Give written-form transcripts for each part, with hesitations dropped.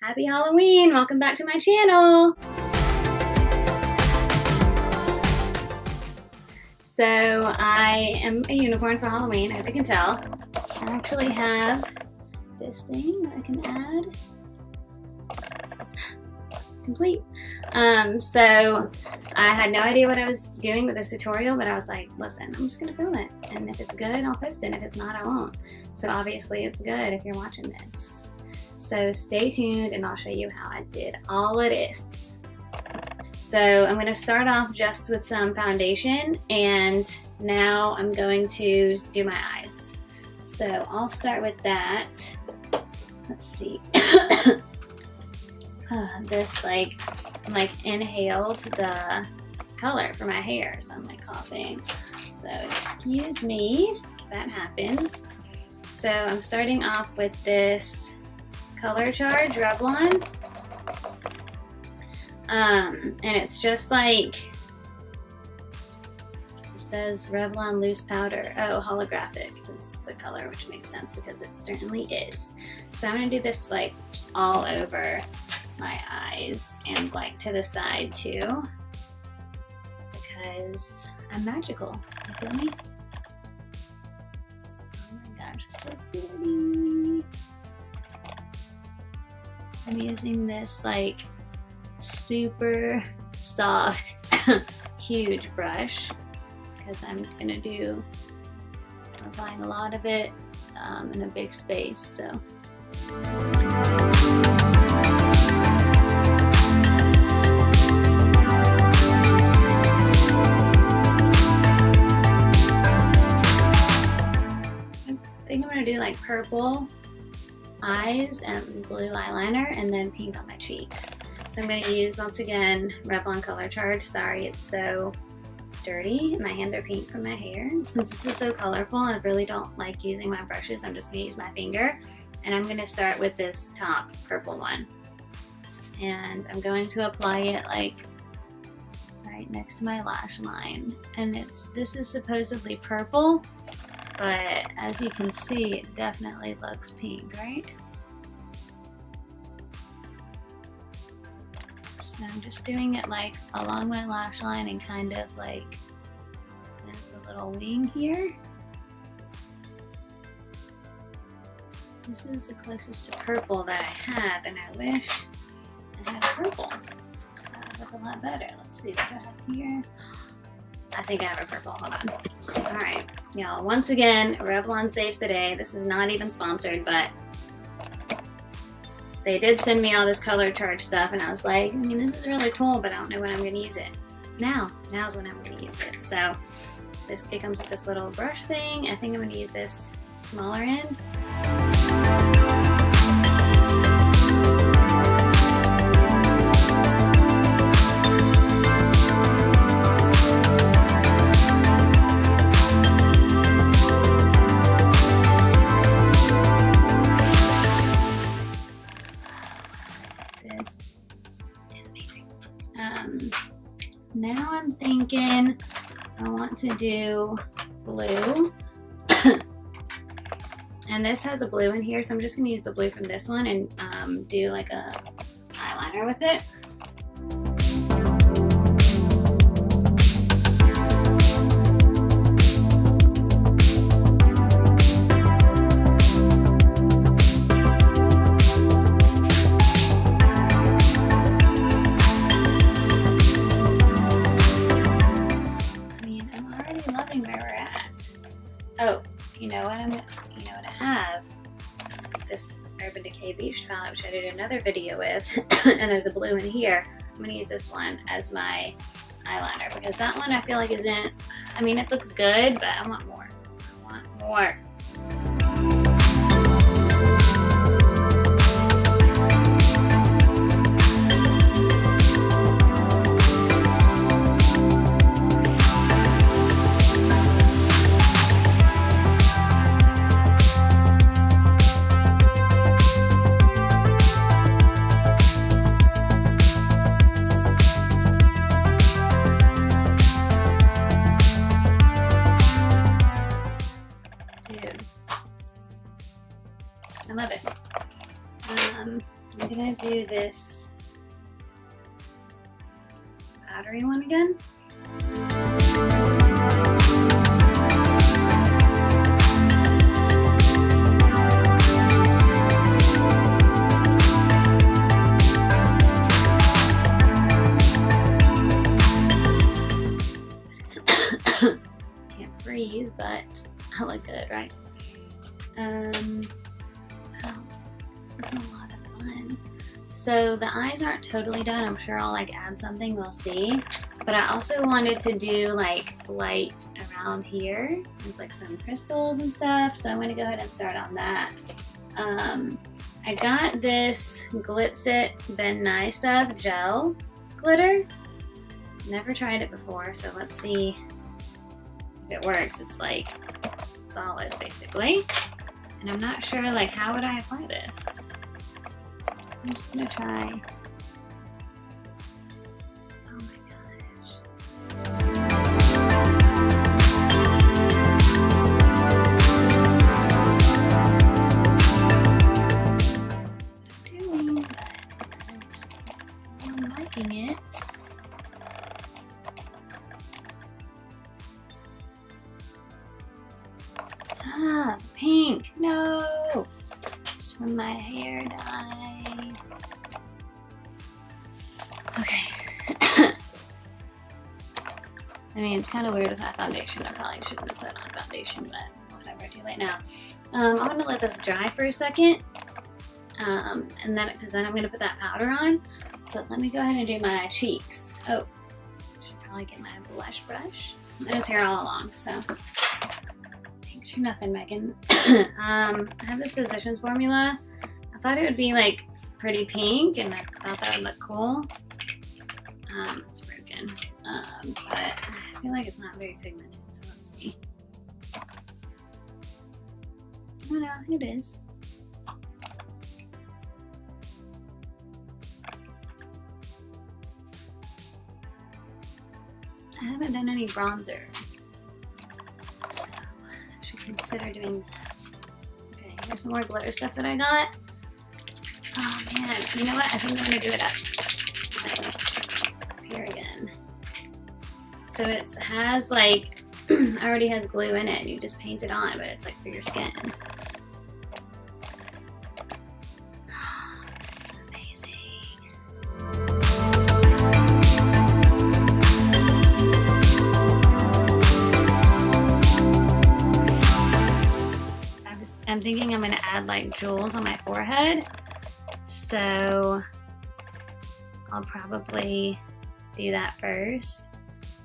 Happy Halloween! Welcome back to my channel! So I am a unicorn for Halloween, I hope you can tell. I actually have this thing that I can add. Complete. So I had no idea what I was doing with this tutorial, but I was like, listen, I'm just gonna film it, and if it's good, I'll post it, and if it's not, I won't. So obviously it's good if you're watching this. So stay tuned and I'll show you how I did all of this. So I'm going to start off just with some foundation, and now I'm going to do my eyes. So I'll start with that. Let's see. This like inhaled the color for my hair, so I'm like coughing. So excuse me if that happens. So I'm starting off with this Color Charge Revlon, and it's just like, it says Revlon loose powder. Oh, holographic is the color, which makes sense because it certainly is. So I'm gonna do this like all over my eyes and like to the side too, because I'm magical. You feel me? Oh my gosh, it's so pretty. I'm using this like super soft, huge brush because I'm gonna do applying a lot of it in a big space. So. I think I'm gonna do like purple eyes and blue eyeliner, and then pink on my cheeks. So I'm going to use, once again, Revlon Color Charge. Sorry it's so dirty. My hands are pink from my hair. Since this is so colorful, I really don't like using my brushes. I'm just going to use my finger. And I'm going to start with this top purple one. And I'm going to apply it like right next to my lash line. And this is supposedly purple, but as you can see, it definitely looks pink, right? So I'm just doing it like along my lash line and kind of like, there's a little wing here. This is the closest to purple that I have, and I wish I had purple. So that would look a lot better. Let's see what I have here. I think I have a purple, hold on. Alright, y'all, once again, Revlon saves the day. This is not even sponsored, but they did send me all this Color Charge stuff, and I was like, I mean, this is really cool, but I don't know when I'm going to use it. Now's when I'm going to use it. So it comes with this little brush thing. I think I'm going to use this smaller end. Now I'm thinking I want to do blue. And this has a blue in here, so I'm just going to use the blue from this one and do like a eyeliner with it. Oh, you know what I have? This Urban Decay Beach palette, which I did another video with, and there's a blue in here. I'm gonna use this one as my eyeliner because that one I feel like isn't, I mean, it looks good, but I want more. I want more. gonna do this powdery one again. Can't breathe, but I look good, right? Wow, this is a lot of fun. So the eyes aren't totally done. I'm sure I'll like add something, we'll see. But I also wanted to do like light around here. It's like some crystals and stuff. So I'm gonna go ahead and start on that. I got this Glitsit Ben Nye Stuff gel glitter. Never tried it before, so let's see if it works. It's like solid basically. And I'm not sure like how would I apply this. I'm just gonna try. Oh my gosh. I'm doing, but I'm liking it. Ah, pink. No. It's from my hair dye. Okay. I mean, it's kind of weird with my foundation. I probably shouldn't have put on foundation, but whatever, too late now. I'm gonna let this dry for a second. And then, because then I'm gonna put that powder on. But let me go ahead and do my cheeks. Oh, I should probably get my blush brush. I was here all along, so. Thanks for nothing, Megan. I have this Physicians Formula. I thought it would be like pretty pink, and I thought that would look cool. It's broken, but I feel like it's not very pigmented, so let's see. Oh no, it is. I haven't done any bronzer, so I should consider doing that. Okay, here's some more glitter stuff that I got. Oh man, you know what? I think I'm gonna do it up here again. So it has like, already has glue in it, and you just paint it on, but it's like for your skin. This is amazing. I'm thinking I'm gonna add like jewels on my forehead. So I'll probably do that first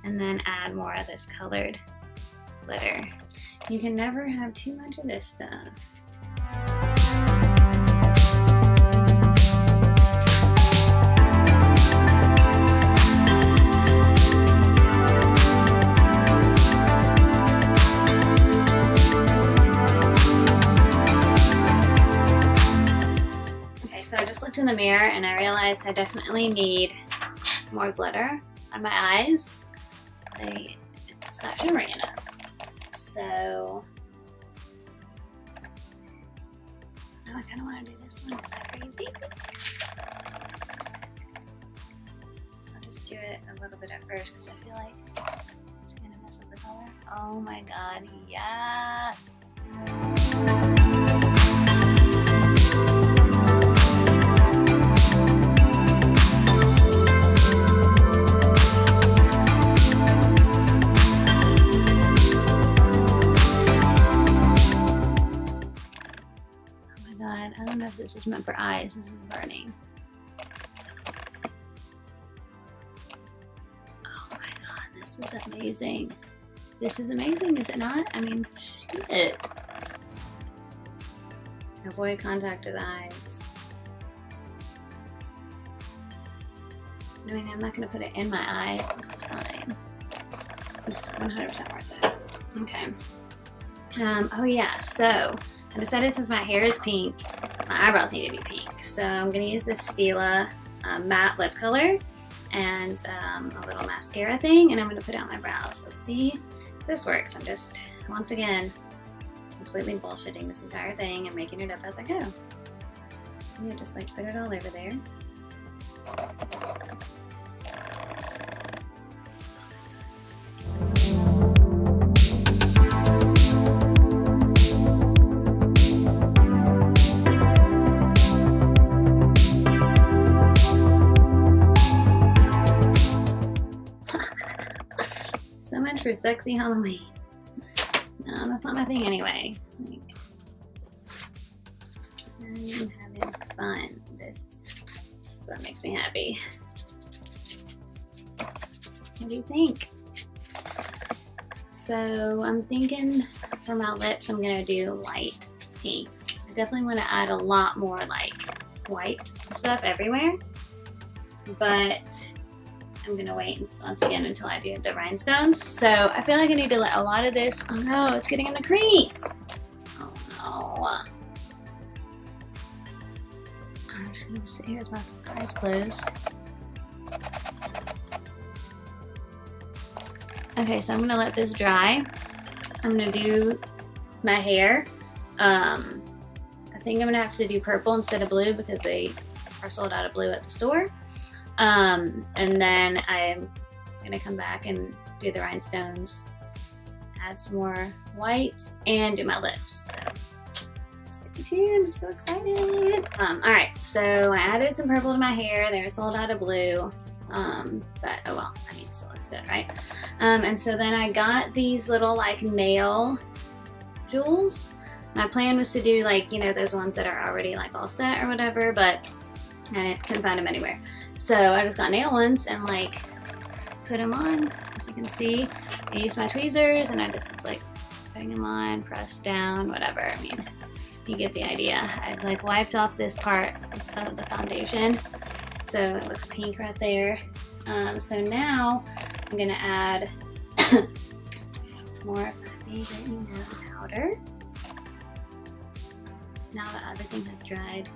and then add more of this colored glitter. You can never have too much of this stuff. So I just looked in the mirror and I realized I definitely need more glitter on my eyes. It's not shimmering enough. So now I kind of want to do this one. Is that crazy? I'll just do it a little bit at first because I feel like it's going to mess up the color. Oh my god, yes! I don't know if this is meant for eyes. This is burning. Oh my god, this is amazing. This is amazing, is it not? I mean, shit. Avoid contact with eyes. I mean, I'm not going to put it in my eyes. This is fine. It's 100% worth it. Okay. Oh yeah, so I decided since my hair is pink, my eyebrows need to be pink. So I'm going to use this Stila matte lip color and a little mascara thing, and I'm going to put it on my brows. Let's see if this works. I'm just, once again, completely bullshitting this entire thing and making it up as I go. Yeah, just like put it all over there. So much for sexy Halloween. No, that's not my thing anyway. Like, I'm having fun. This is what makes me happy. What do you think? So I'm thinking for my lips, I'm gonna do light pink. I definitely want to add a lot more like white stuff everywhere, but I'm gonna wait once again until I do the rhinestones. So I feel like I need to let a lot of this, oh no, it's getting in the crease. Oh no. I'm just gonna sit here with my eyes closed. Okay, so I'm gonna let this dry. I'm gonna do my hair. I think I'm gonna have to do purple instead of blue because they are sold out of blue at the store. And then I'm gonna come back and do the rhinestones, add some more white, and do my lips. So stay tuned, I'm so excited. All right, so I added some purple to my hair. They're sold out of blue. But oh well, I mean, it still looks good, right? And so then I got these little like nail jewels. My plan was to do like, you know, those ones that are already like all set or whatever, but I couldn't find them anywhere. So I just got nail ones and like put them on. As you can see, I used my tweezers and I just was like putting them on, pressed down, whatever. I mean, you get the idea. I've like wiped off this part of the foundation. So it looks pink right there. So now I'm gonna add more of my favorite, you know, powder. Now that everything has dried.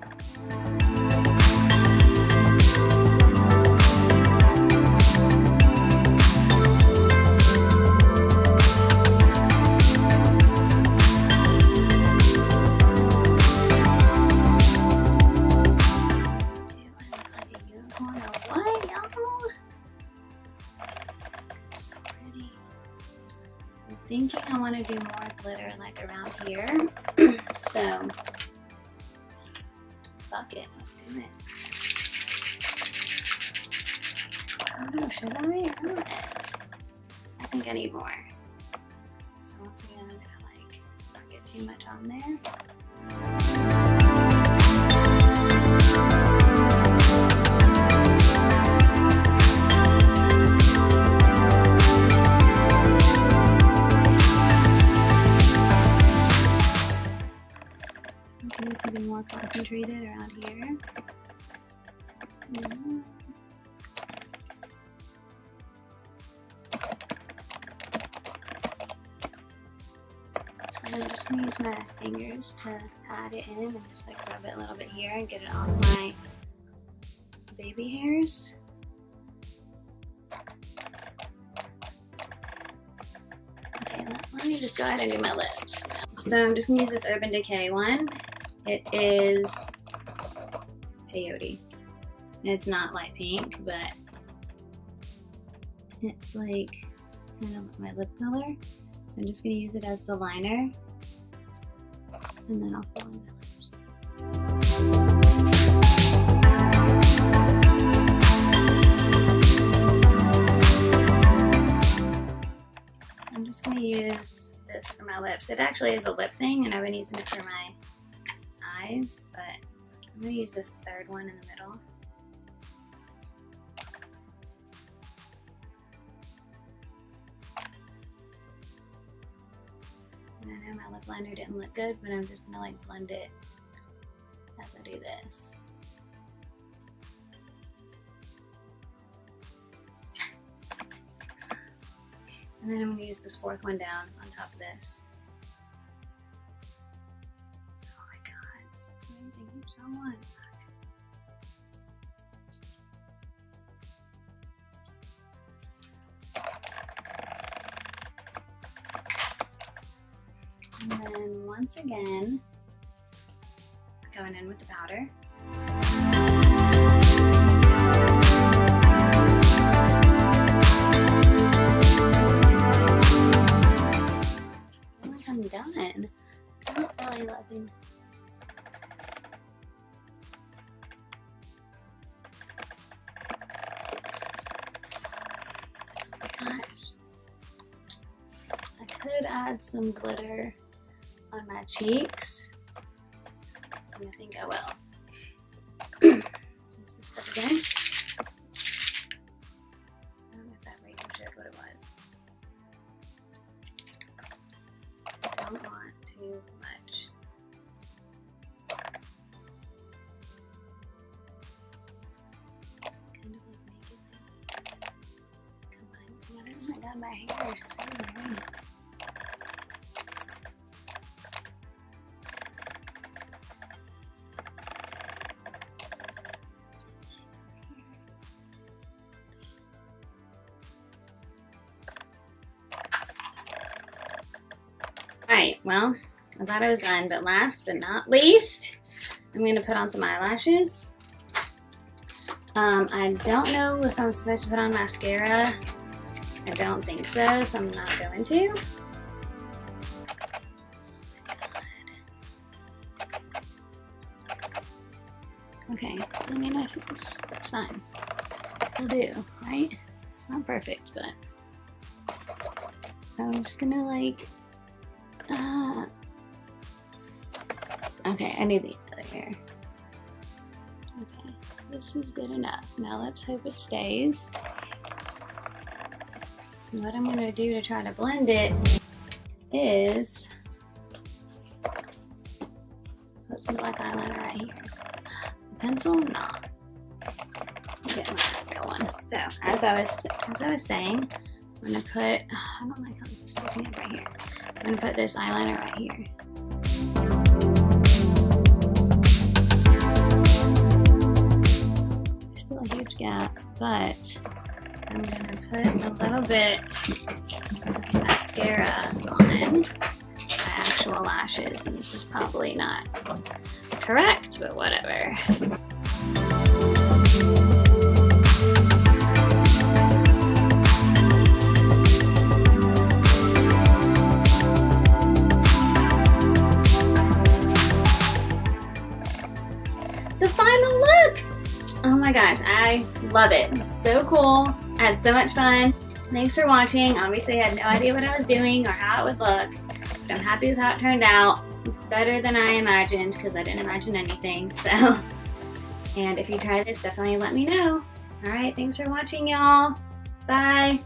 Thinking I want to do more glitter like around here. So fuck it, let's do it. I don't know, should I or not? I think I need more. So once again, I'm gonna like not get too much on there. To be more concentrated around here. And I'm just going to use my fingers to pat it in and just like rub it a little bit here and get it off my baby hairs. Okay, let me just go ahead and do my lips. So I'm just going to use this Urban Decay one. It is peyote. It's not light pink, but it's like kind of my lip color. So I'm just gonna use it as the liner, and then I'll fill in my lips. I'm just gonna use this for my lips. It actually is a lip thing, and I've been using it for my eyes, but I'm gonna use this third one in the middle. And I know my lip liner didn't look good, but I'm just gonna like blend it as I do this. And then I'm gonna use this fourth one down on top of this. Amazing, keep someone. And then once again, going in with the powder. add some glitter on my cheeks. And I think I will. Use this stuff again. I don't know if that rating showed what it was. I don't want too much. Kind of like make it like combine together. Oh my god, my hair is so annoying. Alright, well, I thought I was done, but last but not least, I'm going to put on some eyelashes. I don't know if I'm supposed to put on mascara. I don't think so, so I'm not going to. Okay, I mean, I think it's fine. It'll do, right? It's not perfect, but I'm just gonna like, okay, I need the other hair. Okay, this is good enough. Now let's hope it stays. And what I'm gonna do to try to blend it is put some black eyeliner right here. A pencil? Nah. Get my real one. So as I was saying, I'm gonna put, I don't like how this is sticking up right here. I'm gonna put this eyeliner right here. There's still a huge gap, but I'm gonna put a little bit of mascara on my actual lashes, and this is probably not correct, but whatever. The final look! Oh my gosh, I love it. It's so cool. I had so much fun. Thanks for watching. Obviously, I had no idea what I was doing or how it would look, but I'm happy with how it turned out. Better than I imagined, because I didn't imagine anything, so. And if you try this, definitely let me know. Alright, thanks for watching, y'all. Bye.